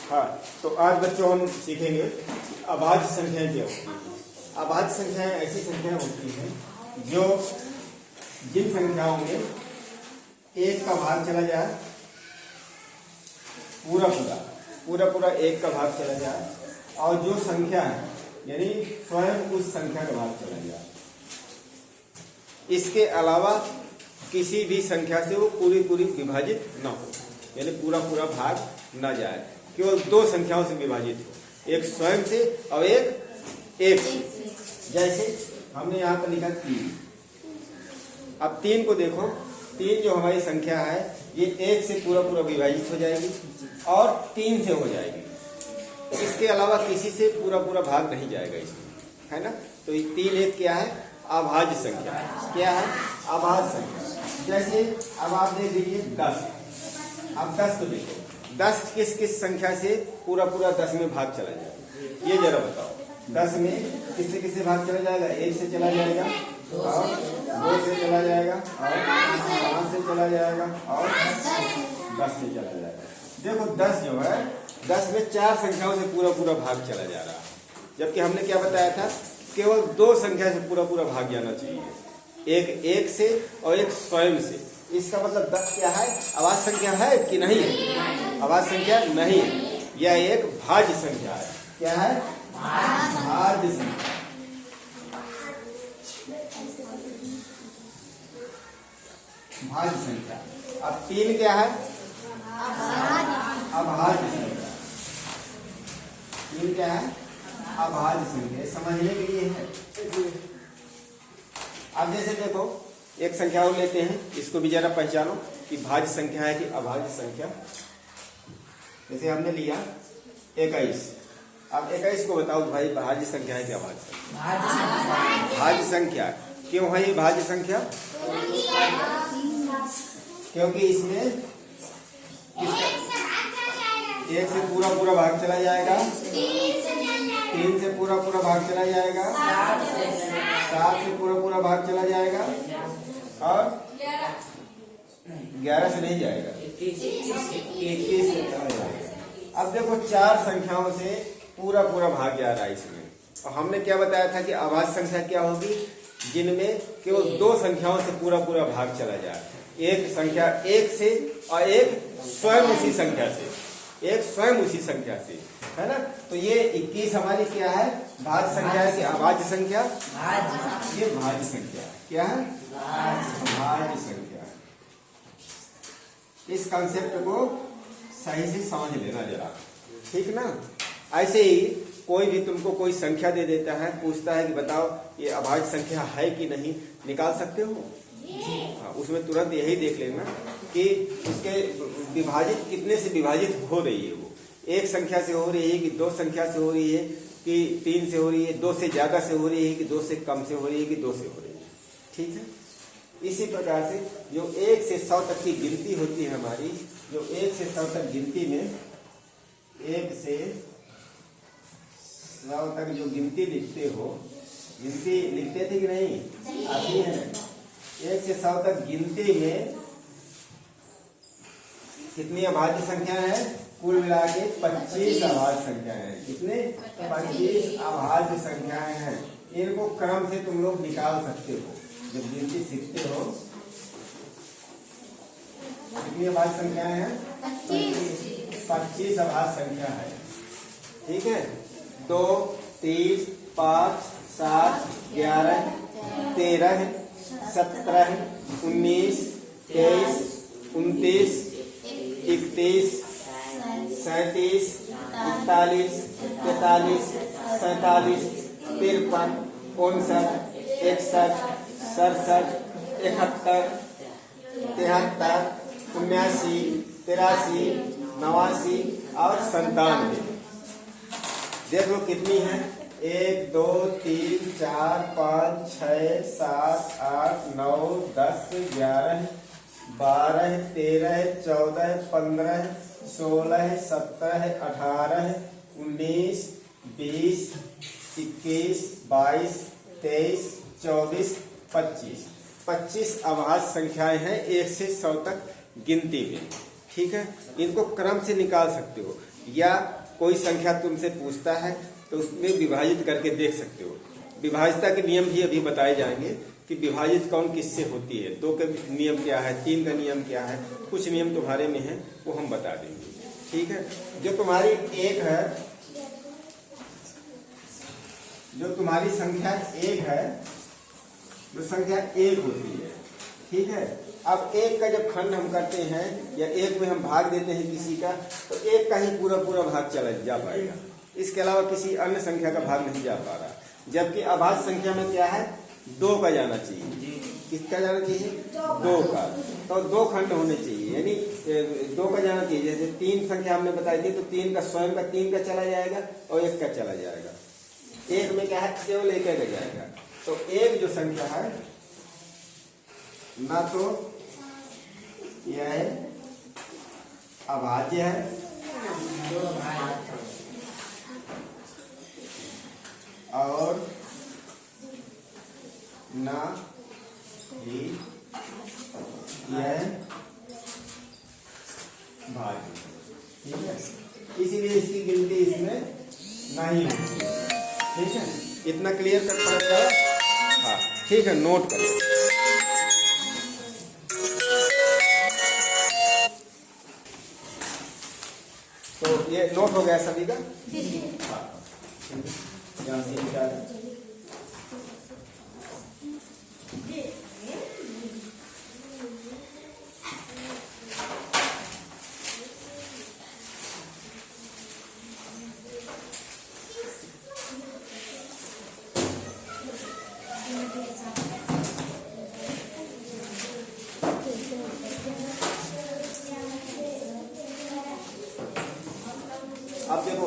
हाँ, तो आज बच्चों हम सीखेंगे अभाज्य संख्याएं क्या होती हैं। अभाज्य संख्याएं ऐसी संख्याएं होती हैं जो जिन संख्याओं में एक का भाग चला जाए, पूरा एक का भाग चला जाए, और जो संख्या है यानी स्वयं उस संख्या का भाग चला जाए। इसके अलावा किसी भी संख्या से वो पूरी विभाजित न हो, यानी पूरा भाग न जाए, केवल दो संख्याओं से विभाजित हो, एक स्वयं से और एक से। जैसे हमने यहाँ पर लिखा 3। अब 3 को देखो, 3 जो हमारी संख्या है ये 1 से पूरा विभाजित हो जाएगी और 3 से हो जाएगी। इसके अलावा किसी से पूरा भाग नहीं जाएगा इसमें, है ना। तो ये 3 एक क्या है? अभाज्य संख्या। क्या है? अभाज्य संख्या। जैसे अब आप देख लीजिए 10। अब 10 को देखो, 10 किस संख्या से पूरा 10 में भाग चला जाएगा, ये जरा बताओ। 10 में किससे भाग चला जाएगा? 1 से चला जाएगा और 2 से चला जाएगा और 5 से चला जाएगा और 10 से चला जाएगा। देखो 10 जो है, 10 में 4 संख्याओं से पूरा भाग चला जा रहा है, जबकि हमने क्या बताया था? केवल 2 संख्या से पूरा भाग जाना चाहिए, एक से और एक स्वयं से। इसका मतलब 10 क्या है? अभाज्य संख्या है कि नहीं है? अभाज्य संख्या नहीं है, यह एक भाज्य संख्या है। क्या है? भाज्य संख्या। भाज्य संख्या। अब 3 क्या है? अभाज्य संख्या। 3 क्या है? अभाज्य संख्या। समझने के लिए है। अब जैसे देखो, एक संख्या और लेते हैं, इसको भी जरा पहचानो कि भाज्य संख्या है कि अभाज्य संख्या। जैसे हमने लिया 21। अब 21 को बताओ भाई, भाज्य संख्या है कि अभाज्य संख्या? भाज्य संख्या। क्यों है ये भाज्य संख्या? क्योंकि इसमें 1 से पूरा भाग चला जाएगा, 3 से पूरा भाग चला जाएगा, 7 से पूरा भाग चला जाएगा और 11 से नहीं जाएगा, 21 से चला जाएगा। अब देखो 4 संख्याओं से पूरा भाग जा रहा है इसमें। और हमने क्या बताया था कि अभाज्य संख्या क्या होगी? जिनमें केवल 2 संख्याओं से पूरा भाग चला जाए, एक संख्या 1 से और एक स्वयं उसी संख्या से, है ना। तो ये 21 हमारी क्या है? भाज्य संख्या है कि अभाज्य संख्या? ये भाज्य संख्या। क्या है? भाज्य संख्या। इस कंसेप्ट को सही से समझ लेना जरा, ठीक ना। ऐसे ही कोई भी तुमको कोई संख्या दे देता है, पूछता है कि बताओ ये अभाज्य संख्या है कि नहीं, निकाल सकते हो? हाँ, उसमें तुरंत यही देख लेना कि उसके विभाजित कितने से विभाजित हो रही है। वो एक संख्या से हो रही है कि 2 संख्या से हो रही है कि 3 से हो रही है, 2 से ज्यादा से हो रही है कि 2 से कम से हो रही है कि 2 से हो रही है, ठीक है। इसी प्रकार से जो 1 से 100 तक की गिनती होती है हमारी, जो 1 से 100 तक गिनती में 1 से 100 तक जो गिनती लिखते हो, गिनती लिखते थे कि नहीं? आती है। 1 से 100 तक गिनती में कितनी अभाज्य संख्या है? कुल मिला के 25 अभाज्य संख्याएं हैं। कितने? 25 अभाज्य संख्याएं हैं। इनको क्रम से तुम लोग निकाल सकते हो जब गिनती सीखते हो। कितनी अभाज्य संख्याएं हैं? 25 अभाज्य संख्या है, ठीक है। 2, 3, 5, 7, 11, 13, 17, 19, 23, 29, 31, 37, 41, 43, 47, 53, 59, 61, 67, 71, 73, 79, 83, 89 और 97। देख लो कितनी है? 1, 2, 3, 4, 5, 6, 7, 8, 9, 10, 11, 12, 13, 14, 15, 16, 17, 18, 19, 20, 21, 22, 23, 24, 25। 25 अभाज्य संख्याएं हैं 1 से 100 तक गिनती में, ठीक है। इनको क्रम से निकाल सकते हो, या कोई संख्या तुमसे पूछता है तो उसमें विभाजित करके देख सकते हो। विभाज्यता के नियम भी अभी बताए जाएंगे कि विभाजित कौन किससे होती है, 2 का नियम क्या है, 3 का नियम क्या है, कुछ नियम तुम्हारे में है वो हम बता देंगे। ठीक है, जो तुम्हारी 1 है, जो तुम्हारी संख्या 1 है, जो संख्या 1 होती है, ठीक है। अब 1 का जब खंड हम करते हैं या 1 में हम भाग देते हैं किसी का, तो 1 का ही पूरा पूरा भाग चला जा पाएगा, इसके अलावा किसी अन्य संख्या का भाग नहीं जा पा रहा। जबकि अभाज्य संख्या में क्या है, 2 का जाना चाहिए। किसका जाना चाहिए, 2 का। तो 2 खंड होने चाहिए, यानी 2 का जाना चाहिए। जैसे 3 संख्या हमने बताई थी, तो 3 का स्वयं का 3 का चला जाएगा और 1 का चला जाएगा। 1 में क्या है, केवल 1 का जाएगा। तो 1 जो संख्या है ना तो यह अभाज्य है और ना ही यह भाज्य, ठीक है। इसीलिए इसकी गिनती इसमें नहीं होती है, ठीक है। इतना क्लियर कर पड़ता है, हाँ ठीक है, नोट करो। तो ये नोट हो गया सभी का, हाँ यहाँ से निकालें। अब देखो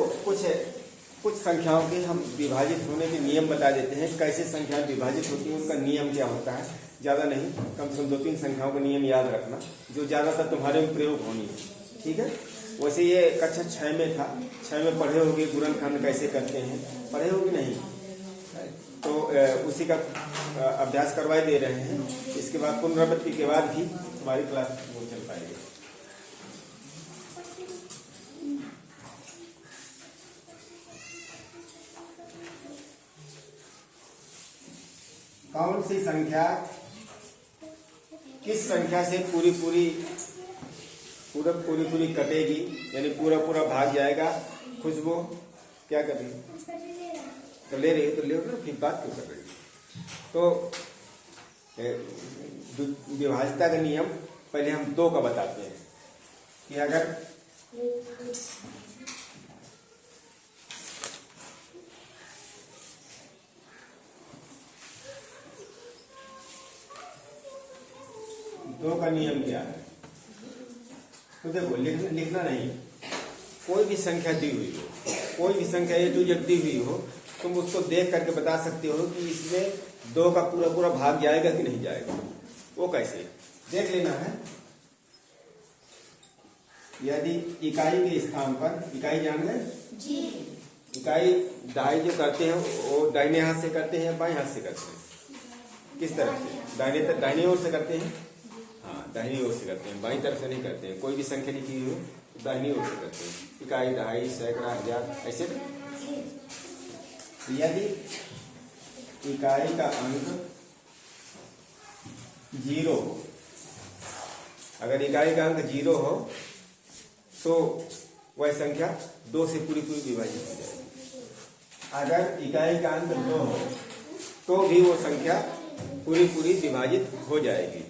कुछ संख्याओं के हम विभाजित होने के नियम बता देते हैं, कैसे संख्याएं विभाजित होती हैं, उनका नियम क्या होता है। ज़्यादा नहीं, कम से कम 2-3 संख्याओं का नियम याद रखना, जो ज़्यादातर तुम्हारे में प्रयोग होनी है, ठीक है। वैसे ये कक्षा 6 में था, 6 में पढ़े होगे गुणनखंड कैसे करते हैं, पढ़े होगे नहीं, तो उसी का अभ्यास करवाए दे रहे हैं। इसके बाद पुनरावृत्ति के बाद भी तुम्हारी क्लास वो चल पाएगी। कौन सी संख्या किस संख्या से पूरी पूरी कटेगी, यानी पूरा पूरा भाग जाएगा। खुशबू क्या कर रही है, तो ले रही है तो ले ना, फिर बात क्यों कर रही है। तो विभाज्यता का नियम पहले हम 2 का बताते हैं कि अगर दो का नियम क्या है, तो देखो लिखना नहीं, कोई भी संख्या दी हुई हो, कोई भी संख्या A to Z दी हुई हो, तुम उसको देख करके बता सकते हो कि इसमें 2 का पूरा पूरा भाग जाएगा कि नहीं जाएगा। वो कैसे देख लेना है। यदि इकाई के स्थान पर, इकाई जान गए जी, इकाई दहाई जो करते हैं वो दाहिने हाथ से करते हैं, बाएं हाथ से करते हैं। किस तरफ से, दाहिने ओर से करते हैं, हाँ दाहिनी ओर से करते हैं, बाईं तरफ से नहीं करते हैं। कोई भी संख्या लिखी हुई हो तो दाहिनी ओर से करते हैं, इकाई, दहाई, सैकड़ा, हजार, ऐसे। यदि इकाई का अंक 0 हो, अगर इकाई का अंक 0 हो तो वह संख्या 2 से पूरी विभाजित हो जाएगी। अगर इकाई का अंक 2 हो तो भी वो संख्या पूरी विभाजित हो जाएगी।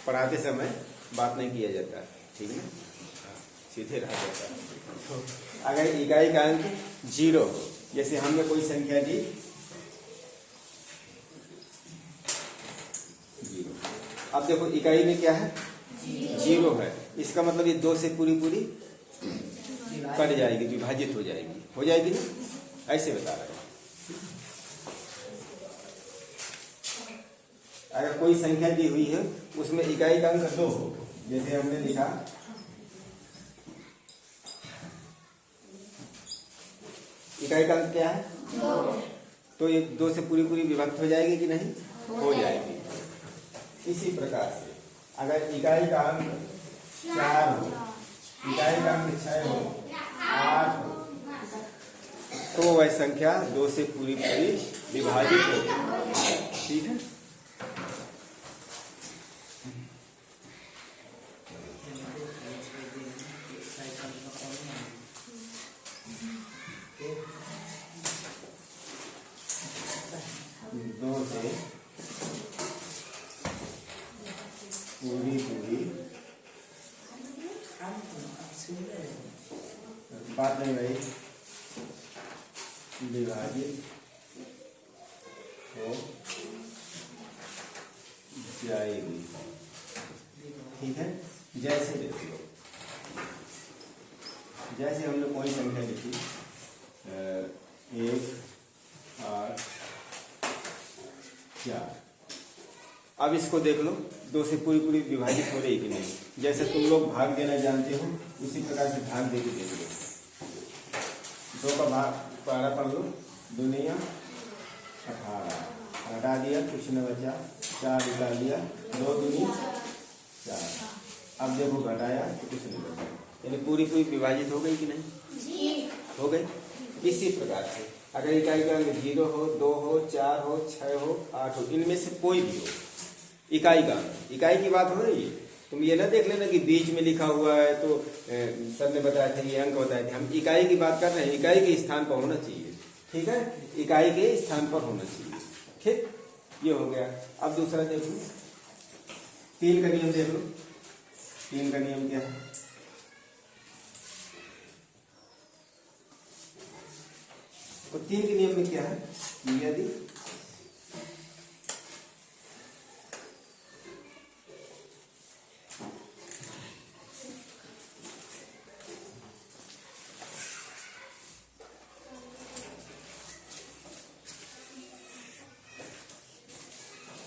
पढ़ाते समय बात नहीं किया जाता, ठीक है, सीधे रह जाता है। तो अगर इकाई का अंक 0, जैसे हमने कोई संख्या दी 0, अब देखो इकाई में क्या है 0 है, इसका मतलब ये 2 से पूरी कट जाएगी, विभाजित हो जाएगी ना, ऐसे बता रहे हैं। अगर कोई संख्या दी हुई है उसमें इकाई का अंक 2 हो, जैसे हमने लिखा इकाई का अंक क्या है 2, तो ये 2 से पूरी पूरी विभक्त हो जाएगी कि नहीं? हो जाएगी। इसी प्रकार से अगर इकाई का अंक 4 हो, इकाई का अंक 6 हो, 8 हो, तो वह संख्या 2 से पूरी पूरी विभाजित होगी। ठीक है। दो से पूरी पूरी बात नहीं भाई, विभाजित हो जाएगी। ठीक है। जैसे देखिए, जैसे हम लोग कोई संख्या लिखी 1, 8, 4, अब इसको देख लो 2 से पूरी पूरी विभाजित हो रही कि नहीं। जैसे तुम लोग भाग देना जानते हो उसी प्रकार से भाग दे के देख लो। 2 का भाग पहला पढ़ लो, 2 दुनिया 18, हटा दिया कुछ न बचा, 4 निकाल दिया, 2 दूनी 4। अब देखो घटाया तो कुछ नहीं बचा, यानी पूरी पूरी विभाजित हो गई कि नहीं? हो गई। इसी प्रकार से अगर इकाई का अंक 0 हो, 2 हो, 4 हो, 6 हो, 8 हो, इनमें से कोई भी हो, इकाई का अंक, इकाई की बात हो रही है। तुम ये ना देख लेना कि बीच में लिखा हुआ है तो सर ने बताया था ये अंक बताए थे। हम इकाई की बात कर रहे हैं, इकाई के स्थान पर होना चाहिए। ठीक है, इकाई के स्थान पर होना चाहिए। ठीक, ये हो गया। अब दूसरा देख लो, 3 का नियम देख लो। 3 का नियम क्या है? तो 3 के नियम में क्या है? यदि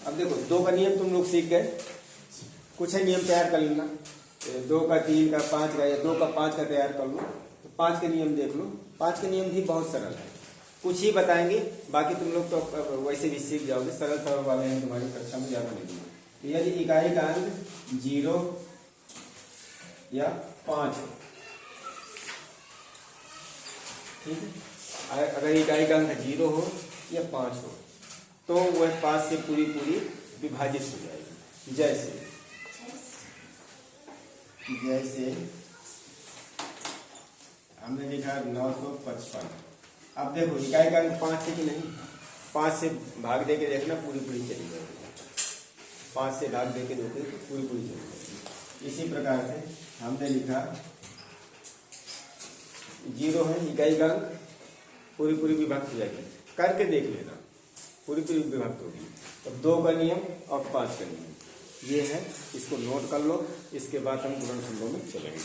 अब देखो 2 का नियम तुम लोग सीख गए, कुछ है नियम तैयार कर लेना। 2 का, 3 का, 5 का, या 2 का 5 का तैयार कर लो। तो 5 के नियम देख लो। 5 के नियम भी बहुत सरल है, कुछ ही बताएंगे, बाकी तुम लोग तो वैसे भी सीख जाओगे। सरल सरल वाले हैं, तुम्हारी कक्षा में ज्यादा नहीं दूंगा। यदि इकाई का अंक 0 या 5 हो, ठीक है, अगर इकाई का अंक 0 हो या 5 हो तो वह 5 से पूरी पूरी विभाजित हो जाएगी। जैसे हमने लिखा 955। अब देखो इकाई का अंक 5 है कि नहीं? 5 से भाग दे के देखना, पूरी पूरी चली जाएगी। 5 से भाग दे के देखो तो पूरी पूरी चली जाएगी। इसी प्रकार से हमने लिखा 0 है, इकाई का अंक पूरी पूरी विभक्त हो जाएगी। करके देख लेना, पूरी पूरी विभक्त होगी। तो 2 का नियम और 5 का नियम ये है, इसको नोट कर लो। इसके बाद हम गुणनखंडों में चलेंगे।